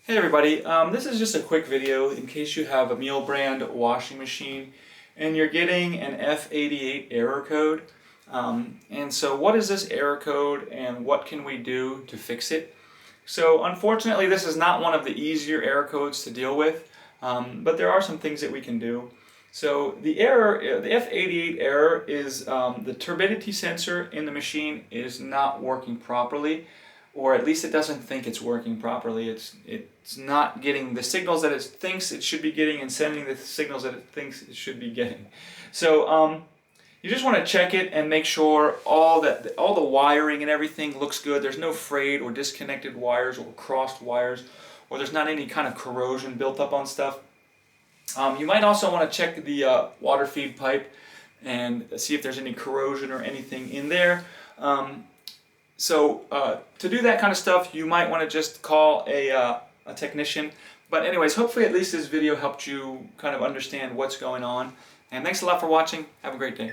Hey everybody, this is just a quick video in case you have a Miele brand washing machine and you're getting an F88 error code. And so what is this error code and what can we do to fix it? So unfortunately this is not one of the easier error codes to deal with, but there are some things that we can do. So the error, the F88 error is the turbidity sensor in the machine is not working properly, or at least it doesn't think it's working properly. It's not getting the signals that it thinks it should be getting and sending the signals that it thinks it should be getting. So you just want to check it and make sure all the wiring and everything looks good. There's no frayed or disconnected wires or crossed wires, or there's not any kind of corrosion built up on stuff. You might also want to check the water feed pipe and see if there's any corrosion or anything in there. So to do that kind of stuff, you might want to just call a technician. But anyways, hopefully at least this video helped you kind of understand what's going on. And thanks a lot for watching. Have a great day.